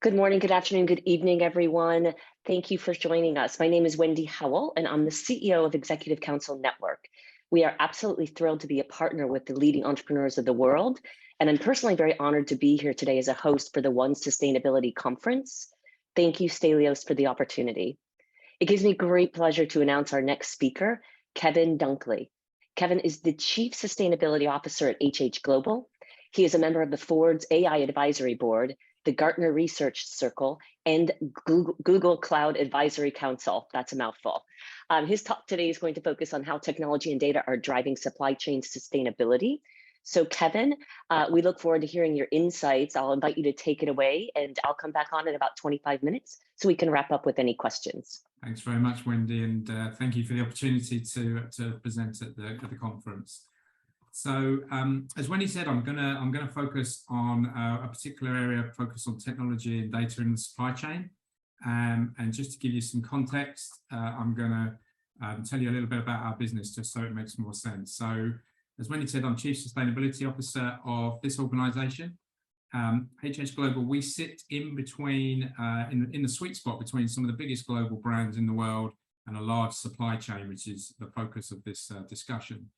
Good morning, good afternoon, good evening, everyone. Thank you for joining us. My name is Wendy Howell, and I'm the CEO of Executive Council Network. We are absolutely thrilled to be a partner with the leading entrepreneurs of the world, and I'm personally very honored to be here today as a host for the One Sustainability Conference. Thank you, Stelios, for the opportunity. It gives me great pleasure to announce our next speaker, Kevin Dunckley. Kevin is the Chief Sustainability Officer at HH Global. He is a member of the Forbes AI Advisory Board, the Gartner Research Circle, and Google Cloud Advisory Council. That's a mouthful. His talk today is going to focus on how technology and data are driving supply chain sustainability. So Kevin, we look forward to hearing your insights. I'll invite you to take it away, and I'll come back on in about 25 minutes so we can wrap up with any questions. Thanks very much, Wendy, and thank you for the opportunity to present at the conference. So, as Wendy said, I'm gonna focus on a particular area, focus on technology and data in the supply chain. And just to give you some context, I'm gonna tell you a little bit about our business, just so it makes more sense. So, as Wendy said, I'm Chief Sustainability Officer of this organisation. HH Global, we sit in between, in the sweet spot between some of the biggest global brands in the world and a large supply chain, which is the focus of this discussion.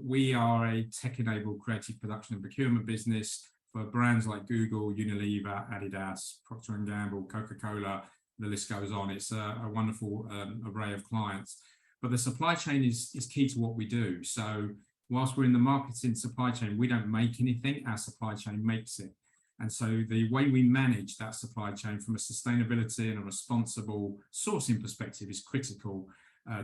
We are a tech-enabled creative production and procurement business for brands like Google, Unilever, Adidas, Procter & Gamble, Coca-Cola, the list goes on. It's a wonderful array of clients. But the supply chain is key to what we do. So whilst we're in the marketing supply chain, we don't make anything, our supply chain makes it. And so the way we manage that supply chain from a sustainability and a responsible sourcing perspective is critical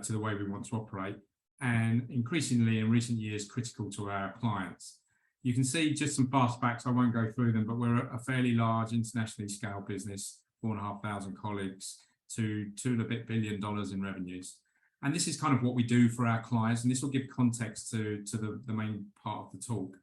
to the way we want to operate, and increasingly in recent years critical to our clients. You can see just some fast facts, I won't go through them, but we're a fairly large internationally scaled business, 4,500 colleagues to $2 billion in revenues. And this is kind of what we do for our clients, and this will give context to the main part of the talk.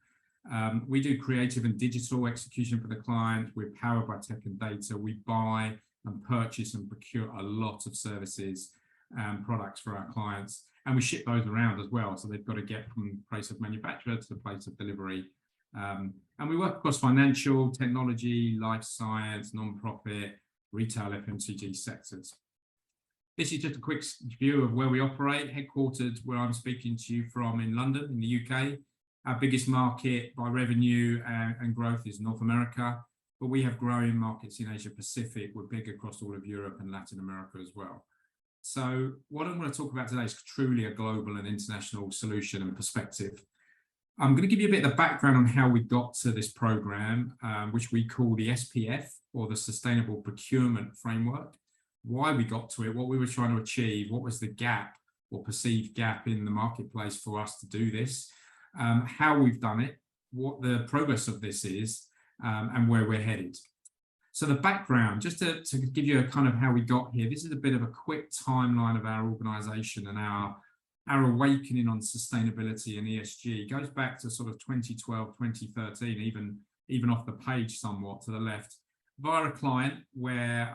We do creative and digital execution for the client. We're powered by tech and data. We buy and purchase and procure a lot of services and products for our clients. And we ship those around as well. So they've got to get from the place of manufacture to the place of delivery. And we work across financial, technology, life science, non-profit, retail, FMCG sectors. This is just a quick view of where we operate, headquartered where I'm speaking to you from in London, in the UK. Our biggest market by revenue and growth is North America, but we have growing markets in Asia Pacific. We're big across all of Europe and Latin America as well. So what I'm going to talk about today is truly a global and international solution and perspective. I'm going to give you a bit of the background on how we got to this program, which we call the SPF, or the Sustainable Procurement Framework, why we got to it, what we were trying to achieve, what was the gap or perceived gap in the marketplace for us to do this, how we've done it, what the progress of this is, and where we're headed. So the background, just to give you a kind of how we got here, this is a bit of a quick timeline of our organisation and our awakening on sustainability and ESG. It goes back to sort of 2012, 2013, even off the page somewhat to the left, via a client where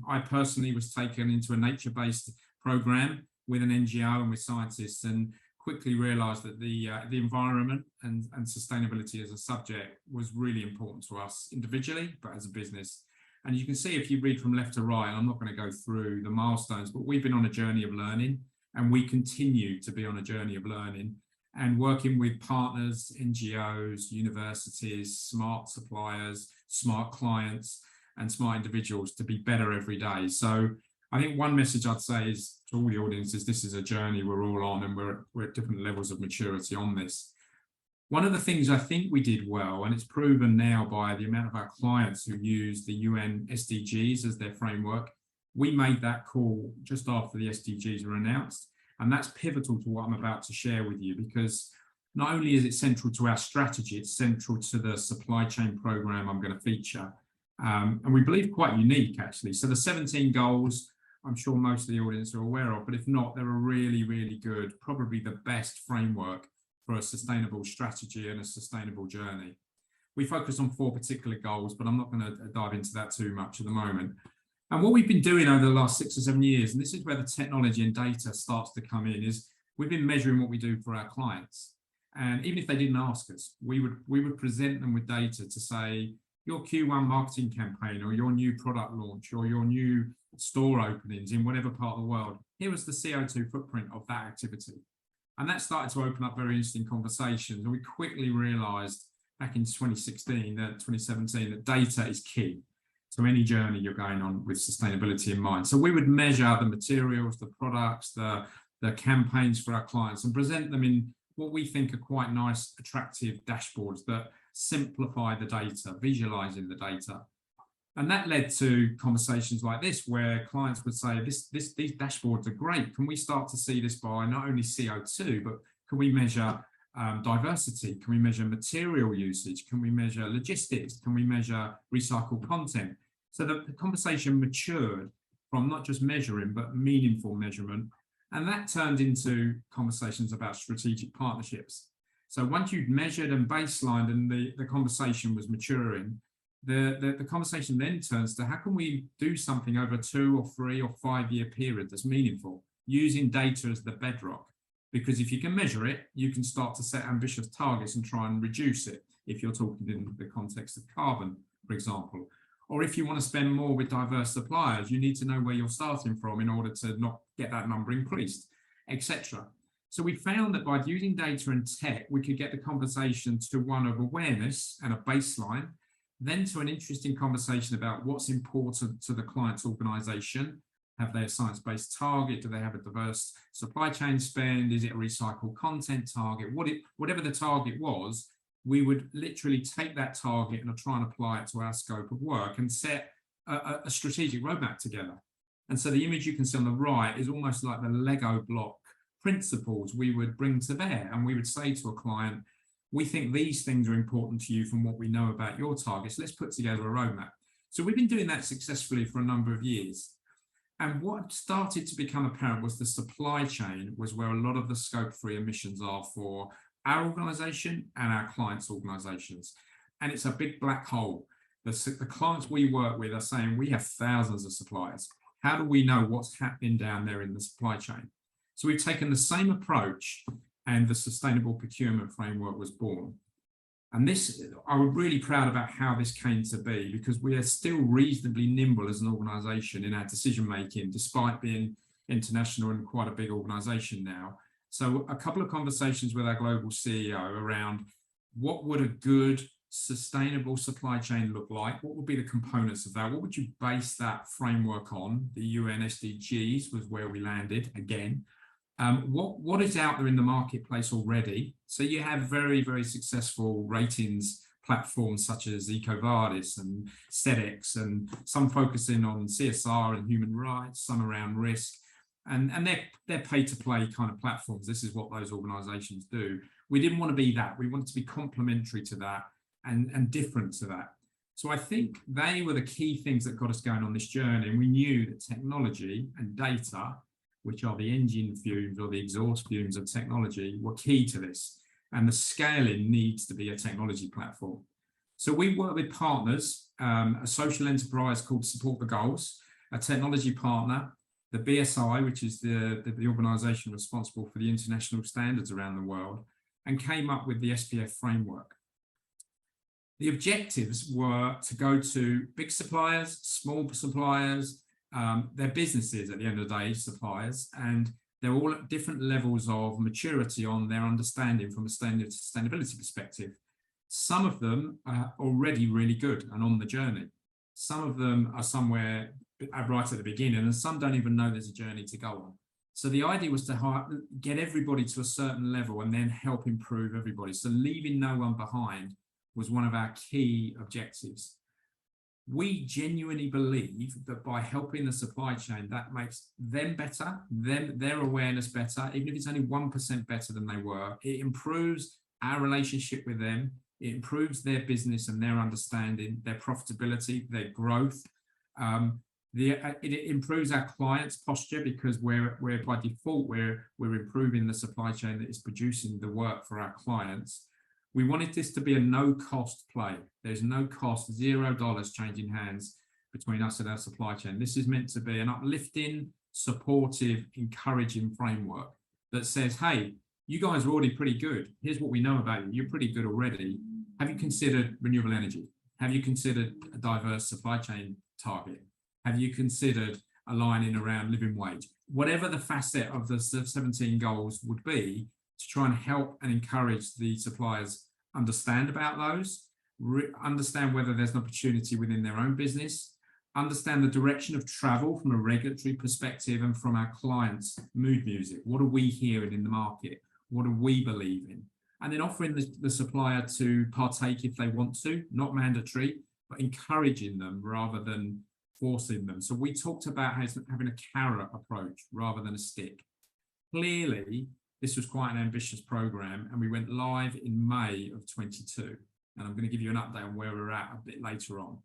I personally was taken into a nature-based program with an NGO and with scientists, and quickly realised that the environment and sustainability as a subject was really important to us individually, but as a business. And you can see if you read from left to right, I'm not going to go through the milestones, but we've been on a journey of learning, and we continue to be on a journey of learning and working with partners, NGOs, universities, smart suppliers, smart clients, and smart individuals to be better every day. So I think one message I'd say is to all the audiences, this is a journey we're all on, and we're at different levels of maturity on this. One of the things I think we did well, and it's proven now by the amount of our clients who use the UN SDGs as their framework, we made that call just after the SDGs were announced. And that's pivotal to what I'm about to share with you, because not only is it central to our strategy, it's central to the supply chain program I'm going to feature. And we believe quite unique, actually. So the 17 goals, I'm sure most of the audience are aware of, but if not, they're a really, really good, probably the best framework for a sustainable strategy and a sustainable journey. We focus on 4 particular goals, but I'm not going to dive into that too much at the moment. And what we've been doing over the last 6 or 7 years, and this is where the technology and data starts to come in, is we've been measuring what we do for our clients. And even if they didn't ask us, we would present them with data to say, your Q1 marketing campaign or your new product launch or your new store openings in whatever part of the world. Here was the CO2 footprint of that activity. And that started to open up very interesting conversations. And we quickly realized back in 2017, that data is key to any journey you're going on with sustainability in mind. So we would measure the materials, the products, the campaigns for our clients and present them in what we think are quite nice, attractive dashboards that simplify the data, visualizing the data. And that led to conversations like this, where clients would say, these dashboards are great. Can we start to see this by not only CO2, but can we measure diversity? Can we measure material usage? Can we measure logistics? Can we measure recycled content? So the conversation matured from not just measuring, but meaningful measurement. And that turned into conversations about strategic partnerships. So once you'd measured and baselined and the conversation was maturing, the conversation then turns to how can we do something over a 2 or 3 or 5 year period that's meaningful, using data as the bedrock. Because if you can measure it, you can start to set ambitious targets and try and reduce it, if you're talking in the context of carbon, for example. Or if you want to spend more with diverse suppliers, you need to know where you're starting from in order to not get that number increased, etc. So we found that by using data and tech, we could get the conversation to one of awareness and a baseline, then to an interesting conversation about what's important to the client's organization. Have they a science-based target? Do they have a diverse supply chain spend? Is it a recycled content target? Whatever the target was, we would literally take that target and try and apply it to our scope of work and set a strategic roadmap together. And so the image you can see on the right is almost like the Lego block principles we would bring to bear. And we would say to a client, we think these things are important to you from what we know about your targets. Let's put together a roadmap. So we've been doing that successfully for a number of years. And what started to become apparent was the supply chain was where a lot of the scope 3 emissions are for our organization and our clients' organizations. And it's a big black hole. The clients we work with are saying, we have thousands of suppliers. How do we know what's happening down there in the supply chain? So we've taken the same approach, and the sustainable procurement framework was born. And this, I was really proud about how this came to be, because we are still reasonably nimble as an organization in our decision making, despite being international and quite a big organization now. So a couple of conversations with our global CEO around what would a good sustainable supply chain look like? What would be the components of that? What would you base that framework on? The UN SDGs was where we landed again. What is out there in the marketplace already? So you have very, very successful ratings platforms such as EcoVadis and SEDEX, and some focusing on CSR and human rights, some around risk, and they're pay-to-play kind of platforms. This is what those organizations do. We didn't want to be that. We wanted to be complementary to that and different to that. So I think they were the key things that got us going on this journey. And we knew that technology and data, which are the engine fumes or the exhaust fumes of technology, were key to this. And the scaling needs to be a technology platform. So we work with partners, a social enterprise called Support the Goals, a technology partner, the BSI, which is the organization responsible for the international standards around the world, and came up with the SPF framework. The objectives were to go to big suppliers, small suppliers, they're businesses at the end of the day, suppliers, and they're all at different levels of maturity on their understanding from a sustainability perspective. Some of them are already really good and on the journey. Some of them are somewhere right at the beginning, and some don't even know there's a journey to go on. So the idea was to get everybody to a certain level and then help improve everybody. So leaving no one behind was one of our key objectives. We genuinely believe that by helping the supply chain, that makes them better, their awareness better, even if it's only 1% better than they were. It improves our relationship with them. It improves their business and their understanding, their profitability, their growth. It improves our clients' posture, because we're by default, we're improving the supply chain that is producing the work for our clients. We wanted this to be a no-cost play. There's no cost, $0 changing hands between us and our supply chain. This is meant to be an uplifting, supportive, encouraging framework that says, hey, you guys are already pretty good. Here's what we know about you. You're pretty good already. Have you considered renewable energy? Have you considered a diverse supply chain target? Have you considered aligning around living wage? Whatever the facet of the 17 goals would be, to try and help and encourage the suppliers understand about those, understand whether there's an opportunity within their own business, understand the direction of travel from a regulatory perspective and from our clients' mood music. What are we hearing in the market? What do we believe in? And then offering the supplier to partake if they want to, not mandatory, but encouraging them rather than forcing them. So we talked about having a carrot approach rather than a stick. Clearly, this was quite an ambitious program, and we went live in May of 22. And I'm going to give you an update on where we're at a bit later on.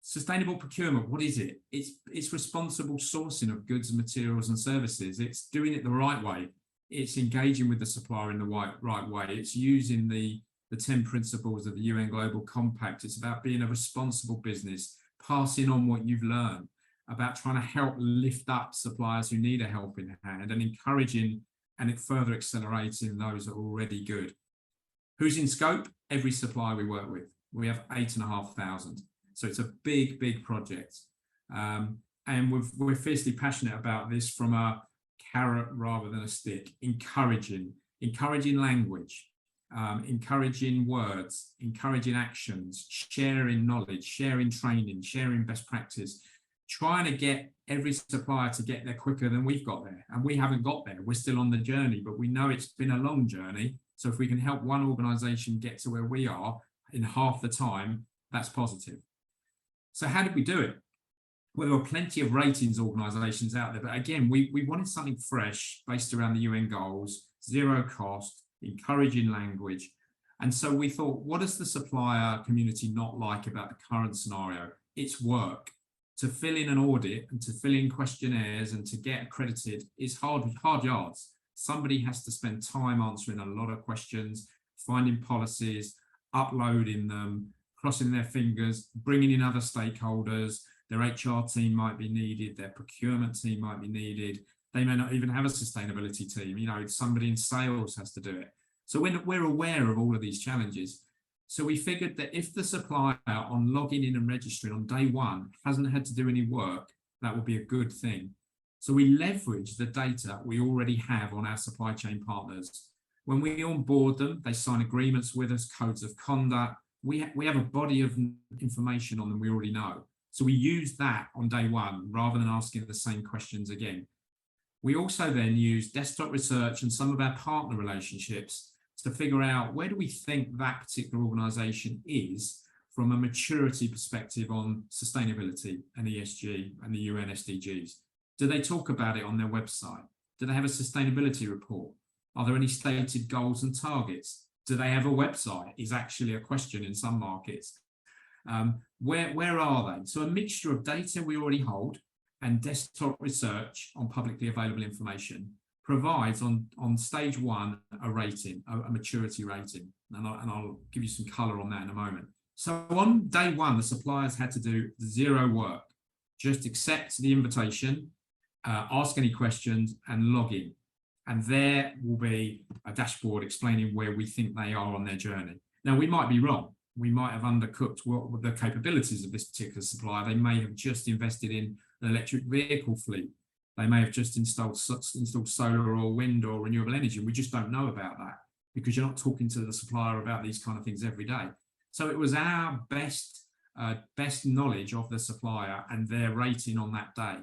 Sustainable procurement, what is it? It's responsible sourcing of goods and materials and services. It's doing it the right way. It's engaging with the supplier in the right way. It's using the 10 principles of the UN Global Compact. It's about being a responsible business, passing on what you've learned, about trying to help lift up suppliers who need a helping hand and encouraging and further accelerating those that are already good. Who's in scope? Every supplier we work with. We have 8,500. So it's a big, big project. And we're fiercely passionate about this from a carrot rather than a stick, encouraging language, encouraging words, encouraging actions, sharing knowledge, sharing training, sharing best practice, trying to get every supplier to get there quicker than we've got there. And we haven't got there. We're still on the journey, but we know it's been a long journey. So if we can help one organisation get to where we are in half the time, that's positive. So how did we do it? Well, there were plenty of ratings organisations out there, but again, we wanted something fresh based around the UN goals, zero cost, encouraging language. And so we thought, what does the supplier community not like about the current scenario? It's work. To fill in an audit and to fill in questionnaires and to get accredited is hard yards. Somebody has to spend time answering a lot of questions, finding policies, uploading them, crossing their fingers, bringing in other stakeholders. Their HR team might be needed, their procurement team might be needed. They may not even have a sustainability team. You know, somebody in sales has to do it. So we're aware of all of these challenges. So we figured that if the supplier on logging in and registering on day one hasn't had to do any work, that would be a good thing. So we leverage the data we already have on our supply chain partners. When we onboard them, they sign agreements with us, codes of conduct. We have a body of information on them we already know. So we use that on day one rather than asking the same questions again. We also then use desktop research and some of our partner relationships to figure out where do we think that particular organisation is from a maturity perspective on sustainability and ESG and the UN SDGs. Do they talk about it on their website? Do they have a sustainability report? Are there any stated goals and targets? Do they have a website? Is actually a question in some markets. Where are they? So a mixture of data we already hold and desktop research on publicly available information provides on stage one a rating, a maturity rating. And I'll give you some colour on that in a moment. So on day one, the suppliers had to do zero work. Just accept the invitation, ask any questions and log in. And there will be a dashboard explaining where we think they are on their journey. Now, we might be wrong. We might have undercooked what the capabilities of this particular supplier. They may have just invested in an electric vehicle fleet. They may have just installed solar or wind or renewable energy. We just don't know about that because you're not talking to the supplier about these kind of things every day. So it was our best knowledge of the supplier and their rating on that day.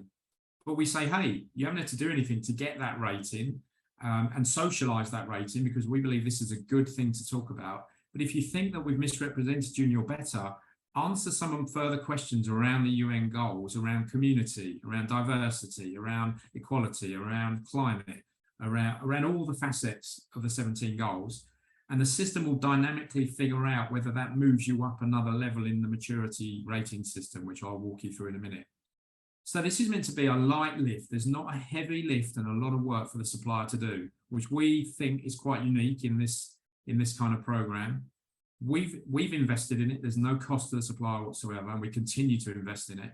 But we say, hey, you haven't had to do anything to get that rating and socialise that rating because we believe this is a good thing to talk about. But if you think that we've misrepresented you and you're better, answer some further questions around the UN goals, around community, around diversity, around equality, around climate, around all the facets of the 17 goals. And the system will dynamically figure out whether that moves you up another level in the maturity rating system, which I'll walk you through in a minute. So this is meant to be a light lift. There's not a heavy lift and a lot of work for the supplier to do, which we think is quite unique in this kind of program. We've invested in it. There's no cost to the supplier whatsoever, and we continue to invest in it.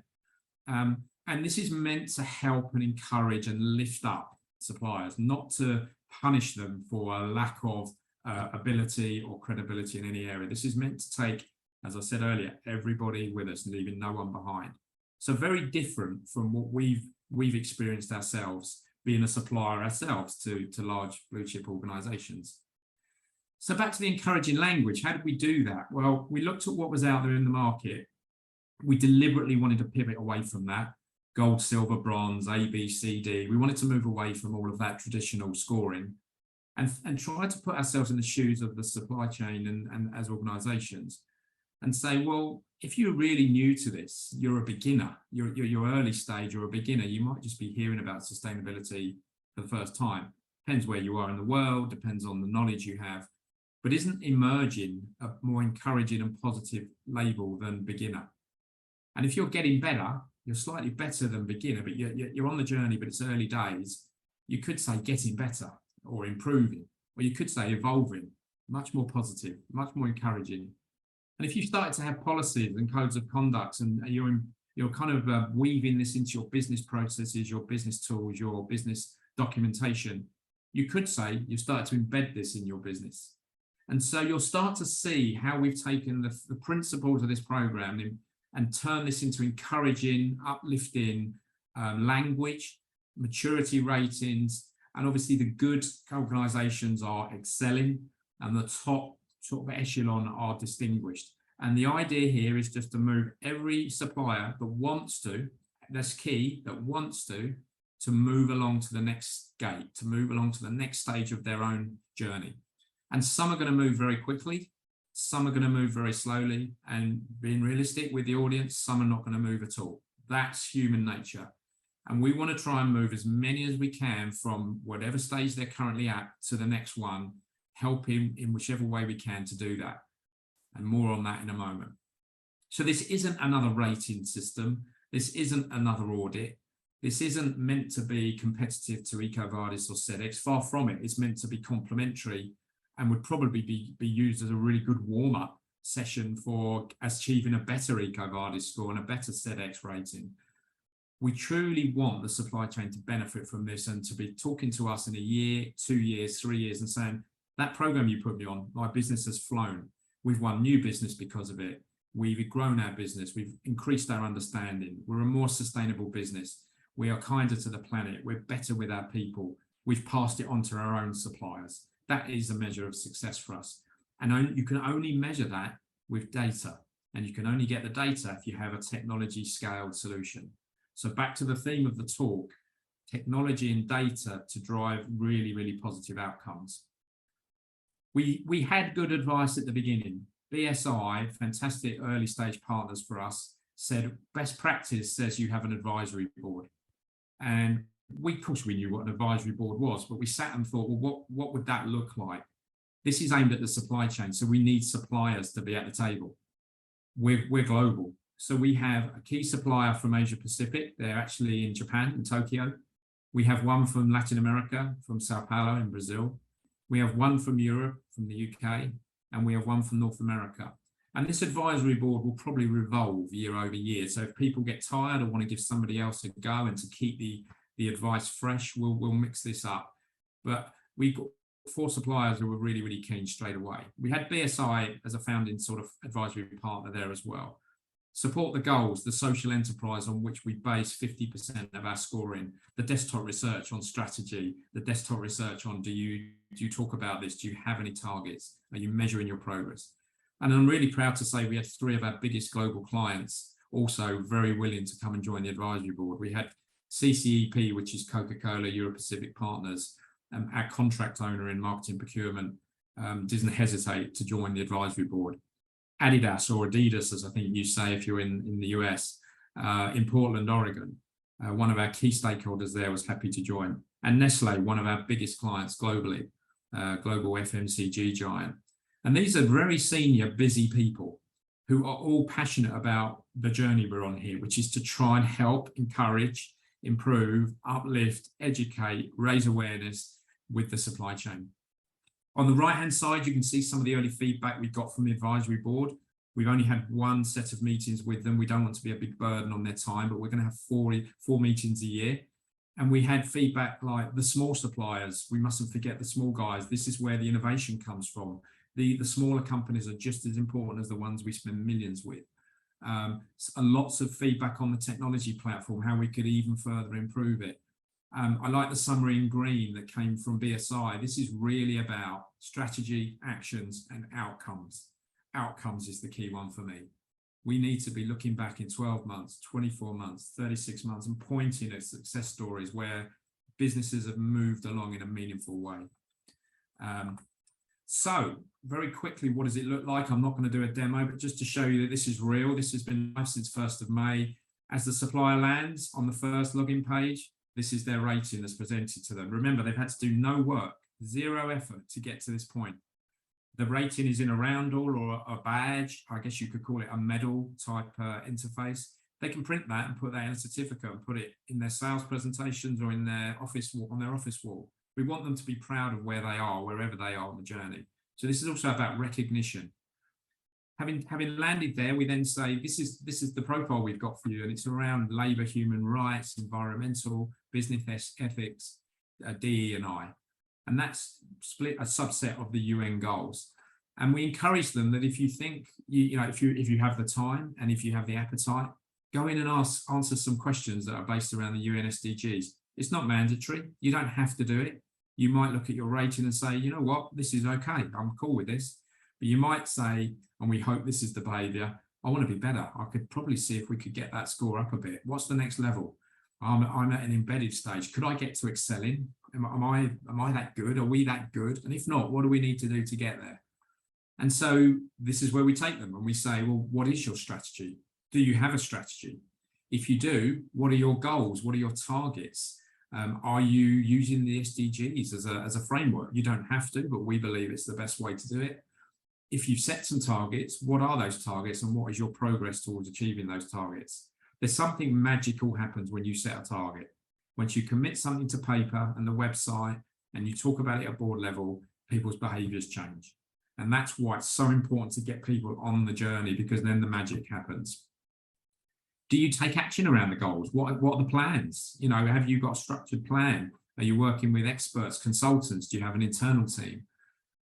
And this is meant to help and encourage and lift up suppliers, not to punish them for a lack of ability or credibility in any area. This is meant to take As I said earlier, everybody with us, leaving no one behind. So very different from what we've experienced ourselves, being a supplier ourselves to large blue chip organizations. So back to the encouraging language. How did we do that? Well, we looked at what was out there in the market. We deliberately wanted to pivot away from that. Gold, silver, bronze, A, B, C, D. We wanted to move away from all of that traditional scoring and try to put ourselves in the shoes of the supply chain and as organizations and say, well, if you're really new to this, you're a beginner, you're early stage, you're a beginner, you might just be hearing about sustainability for the first time. Depends where you are in the world, depends on the knowledge you have, but isn't emerging a more encouraging and positive label than beginner? And if you're getting better, you're slightly better than beginner, but you're on the journey, but it's early days, you could say getting better or improving, or you could say evolving, much more positive, much more encouraging. And if you started to have policies and codes of conduct and you're kind of weaving this into your business processes, your business tools, your business documentation, you could say you've started to embed this in your business. And so you'll start to see how we've taken the principles of this program and turn this into encouraging, uplifting language, maturity ratings, and obviously the good organizations are excelling and the top sort of echelon are distinguished. And the idea here is just to move every supplier that wants to, that's key, that wants to move along to the next gate, to move along to the next stage of their own journey. And some are going to move very quickly, some are going to move very slowly, and being realistic with the audience, some are not going to move at all. That's human nature. And we want to try and move as many as we can from whatever stage they're currently at to the next one, helping in whichever way we can to do that. And more on that in a moment. So this isn't another rating system. This isn't another audit. This isn't meant to be competitive to EcoVadis or SEDEX. Far from it. It's meant to be complementary and would probably be used as a really good warm-up session for achieving a better EcoVadis score and a better SEDEX rating. We truly want the supply chain to benefit from this and to be talking to us in a year, 2 years, 3 years and saying, that program you put me on, my business has flown. We've won new business because of it. We've grown our business. We've increased our understanding. We're a more sustainable business. We are kinder to the planet. We're better with our people. We've passed it on to our own suppliers. That is a measure of success for us. And you can only measure that with data. And you can only get the data if you have a technology scaled solution. So back to the theme of the talk, technology and data to drive really, really positive outcomes. We had good advice at the beginning. BSI, fantastic early stage partners for us, said best practice says you have an advisory board. And of course we knew what an advisory board was, but we sat and thought, well, what would that look like? This is aimed at the supply chain, so we need suppliers to be at the table. We're global. So we have a key supplier from Asia Pacific. They're actually in Japan, in Tokyo. We have one from Latin America, from Sao Paulo in Brazil. We have one from Europe, from the UK, and we have one from North America. And this advisory board will probably revolve year over year. So if people get tired or want to give somebody else a go and to keep the advice fresh, we'll mix this up. But we've got 4 suppliers who were really, really keen straight away. We had BSI as a founding sort of advisory partner there as well. Support the goals, the social enterprise on which we base 50% of our scoring, the desktop research on strategy, the desktop research on do you talk about this? Do you have any targets? Are you measuring your progress? And I'm really proud to say we had 3 of our biggest global clients also very willing to come and join the advisory board. We had CCEP, which is Coca-Cola Europe Pacific Partners, our contract owner in marketing procurement, didn't hesitate to join the advisory board. Adidas, or Adidas, as I think you say if you're in the US, in Portland, Oregon. One of our key stakeholders there was happy to join. And Nestle, one of our biggest clients globally, global FMCG giant. And these are very senior, busy people who are all passionate about the journey we're on here, which is to try and help, encourage, improve, uplift, educate, raise awareness with the supply chain. On the right-hand side, you can see some of the early feedback we got from the advisory board. We've only had 1 set of meetings with them. We don't want to be a big burden on their time, but we're going to have 4 meetings a year. And we had feedback like the small suppliers. We mustn't forget the small guys. This is where the innovation comes from. The smaller companies are just as important as the ones we spend millions with. Lots of feedback on the technology platform, how we could even further improve it. I like the summary in green that came from BSI. This is really about strategy, actions, and outcomes. Outcomes is the key one for me. We need to be looking back in 12 months, 24 months, 36 months, and pointing at success stories where businesses have moved along in a meaningful way. So very quickly, what does it look like? I'm not going to do a demo, but just to show you that this is real. This has been live since 1st of May. As the supplier lands on the first login page, this is their rating that's presented to them. Remember, they've had to do no work, zero effort to get to this point. The rating is in a roundel or a badge. I guess you could call it a medal type interface. They can print that and put that in a certificate and put it in their sales presentations or in their office wall, on their office wall. We want them to be proud of where they are, wherever they are on the journey. So this is also about recognition. Having landed there, we then say, this is the profile we've got for you, and it's around labour, human rights, environmental, business ethics, DE&I. And that's split a subset of the UN goals. And we encourage them that if you think, if you have the time and if you have the appetite, go in and answer some questions that are based around the UN SDGs. It's not mandatory. You don't have to do it. You might look at your rating and say, you know what, this is okay. I'm cool with this. But you might say, and we hope this is the behaviour, I want to be better. I could probably see if we could get that score up a bit. What's the next level? I'm at an embedded stage. Could I get to excelling? Am I that good? Are we that good? And if not, what do we need to do to get there? And so this is where we take them and we say, well, what is your strategy? Do you have a strategy? If you do, what are your goals? What are your targets? Are you using the SDGs as a framework? You don't have to, but we believe it's the best way to do it. If you've set some targets, what are those targets and what is your progress towards achieving those targets? There's something magical happens when you set a target. Once you commit something to paper and the website and you talk about it at board level, people's behaviours change. And that's why it's so important to get people on the journey, because then the magic happens. Do you take action around the goals? What are the plans? Have you got a structured plan? Are you working with experts, consultants? Do you have an internal team?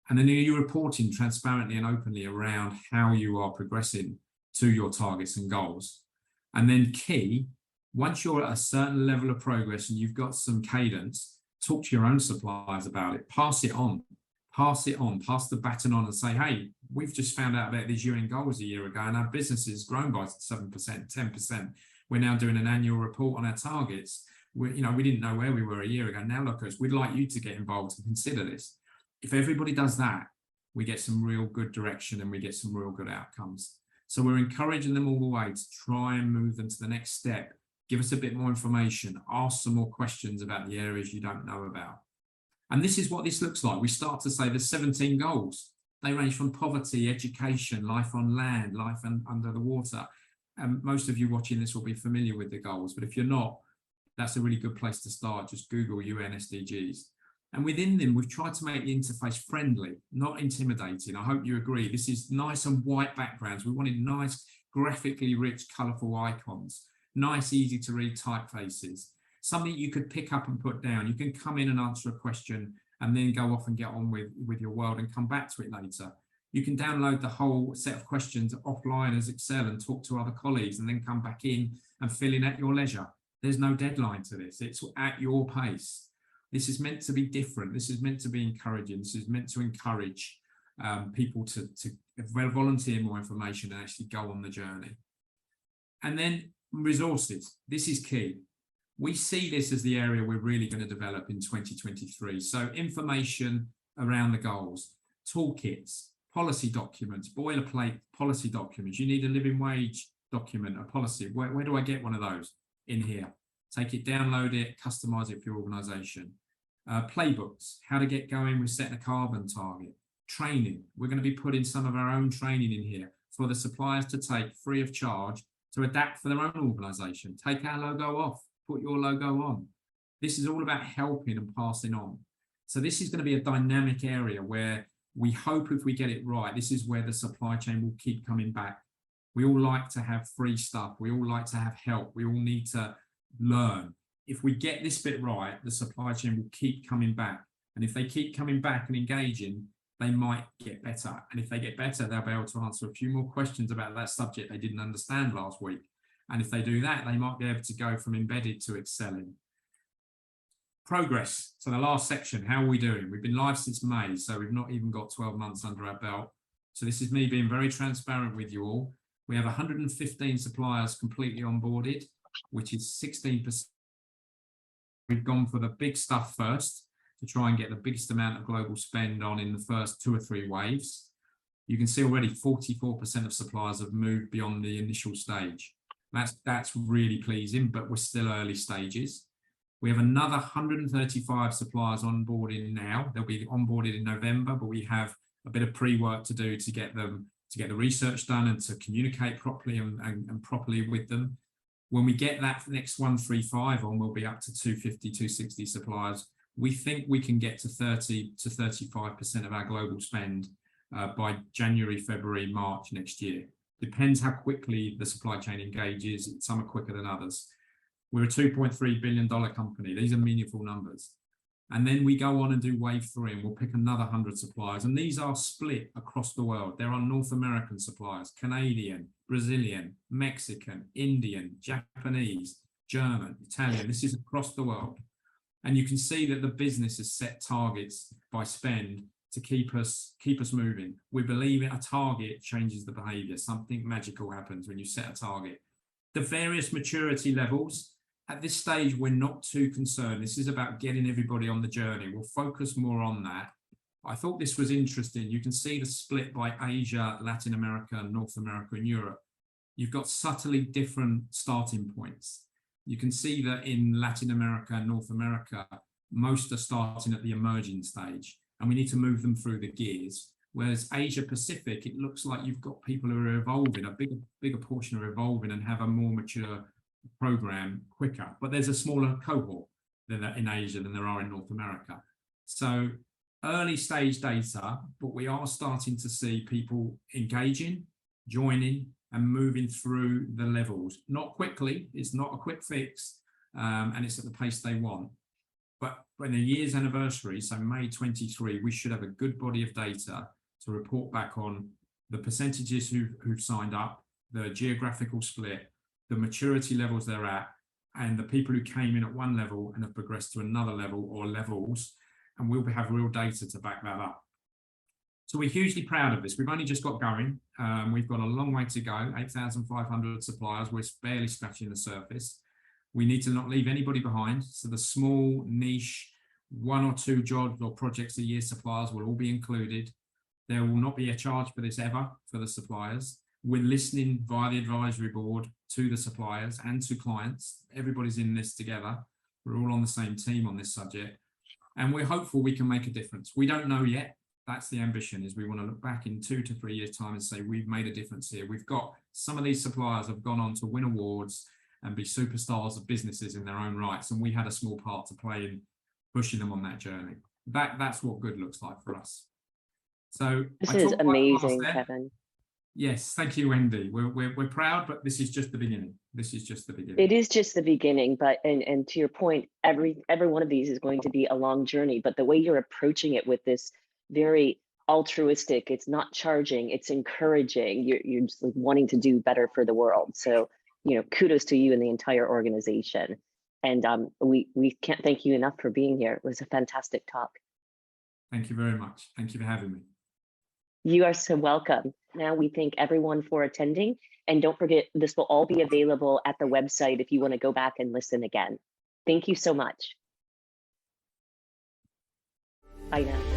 And then are you reporting transparently and openly around how you are progressing to your targets and goals? And then key, once you're at a certain level of progress and you've got some cadence, talk to your own suppliers about it, pass it on, pass the baton on and say, hey, we've just found out about these UN goals a year ago and our business has grown by 7%, 10%. We're now doing an annual report on our targets. We didn't know where we were a year ago. Now look at us, we'd like you to get involved and consider this. If everybody does that, we get some real good direction and we get some real good outcomes. So we're encouraging them all the way to try and move them to the next step. Give us a bit more information, ask some more questions about the areas you don't know about. And this is what this looks like. We start to say there's 17 goals. They range from poverty, education, life on land, life under the water. And most of you watching this will be familiar with the goals, but if you're not, that's a really good place to start. Just Google UN SDGs. And within them, we've tried to make the interface friendly, not intimidating. I hope you agree. This is nice and white backgrounds. We wanted nice, graphically rich, colourful icons, nice, easy to read typefaces, something you could pick up and put down. You can come in and answer a question and then go off and get on with your world and come back to it later. You can download the whole set of questions offline as Excel and talk to other colleagues and then come back in and fill in at your leisure. There's no deadline to this. It's at your pace. This is meant to be different. This is meant to be encouraging. This is meant to encourage people to volunteer more information and actually go on the journey. And then resources. This is key. We see this as the area we're really going to develop in 2023. So information around the goals, toolkits, policy documents, boilerplate policy documents. You need a living wage document, a policy. Where do I get one of those? In here. Take it, download it, customize it for your organization. Playbooks, how to get going with setting a carbon target. Training, we're going to be putting some of our own training in here for the suppliers to take free of charge to adapt for their own organization. Take our logo off, put your logo on. This is all about helping and passing on. So this is going to be a dynamic area where we hope if we get it right, this is where the supply chain will keep coming back. We all like to have free stuff. We all like to have help. We all need to learn. If we get this bit right, the supply chain will keep coming back. And if they keep coming back and engaging, they might get better. And if they get better, they'll be able to answer a few more questions about that subject they didn't understand last week. And if they do that, they might be able to go from embedded to excelling. Progress. So the last section, how are we doing? We've been live since May, so we've not even got 12 months under our belt. So this is me being very transparent with you all. We have 115 suppliers completely onboarded, which is 16%. We've gone for the big stuff first to try and get the biggest amount of global spend on in the first 2 or 3 waves. You can see already 44% of suppliers have moved beyond the initial stage. That's really pleasing, but we're still early stages. We have another 135 suppliers onboarding now. They'll be onboarded in November, but we have a bit of pre-work to do to get the research done and to communicate properly and properly with them. When we get that next 135 on, we'll be up to 250, 260 suppliers. We think we can get to 30 to 35% of our global spend by January, February, March next year. Depends how quickly the supply chain engages. Some are quicker than others. We're a $2.3 billion company. These are meaningful numbers. And then we go on and do wave 3, and we'll pick another 100 suppliers. And these are split across the world. There are North American suppliers, Canadian, Brazilian, Mexican, Indian, Japanese, German, Italian. This is across the world. And you can see that the business has set targets by spend to keep us moving. We believe a target changes the behavior. Something magical happens when you set a target. The various maturity levels, at this stage, we're not too concerned. This is about getting everybody on the journey. We'll focus more on that. I thought this was interesting. You can see the split by Asia, Latin America, North America, and Europe. You've got subtly different starting points. You can see that in Latin America and North America, most are starting at the emerging stage, and we need to move them through the gears. Whereas Asia Pacific, it looks like you've got people who are evolving, a bigger portion are evolving and have a more mature program quicker. But there's a smaller cohort in Asia than there are in North America. So early stage data, but we are starting to see people engaging, joining, and moving through the levels. Not quickly, it's not a quick fix, and it's at the pace they want. But when the year's anniversary, so May 23, we should have a good body of data to report back on the percentages who've signed up, the geographical split, the maturity levels they're at, and the people who came in at one level and have progressed to another level or levels, and we'll have real data to back that up. So we're hugely proud of this. We've only just got going. We've got a long way to go, 8,500 suppliers. We're barely scratching the surface. We need to not leave anybody behind. So the small niche, 1 or 2 jobs or projects a year suppliers will all be included. There will not be a charge for this ever for the suppliers. We're listening via the advisory board to the suppliers and to clients. Everybody's in this together. We're all on the same team on this subject. And we're hopeful we can make a difference. We don't know yet. That's the ambition, is we want to look back in 2 to 3 years' time and say, we've made a difference here. We've got some of these suppliers have gone on to win awards and be superstars of businesses in their own rights. And we had a small part to play in pushing them on that journey. That's what good looks like for us. So this is amazing, Kevin. Yes, thank you, Wendy. We're proud, but this is just the beginning. This is just the beginning. It is just the beginning, but and to your point, every one of these is going to be a long journey. But the way you're approaching it with this very altruistic, it's not charging, it's encouraging. You're just like wanting to do better for the world. So kudos to you and the entire organization. And we can't thank you enough for being here. It was a fantastic talk. Thank you very much. Thank you for having me. You are so welcome. Now we thank everyone for attending. And don't forget, this will all be available at the website if you want to go back and listen again. Thank you so much. Bye now.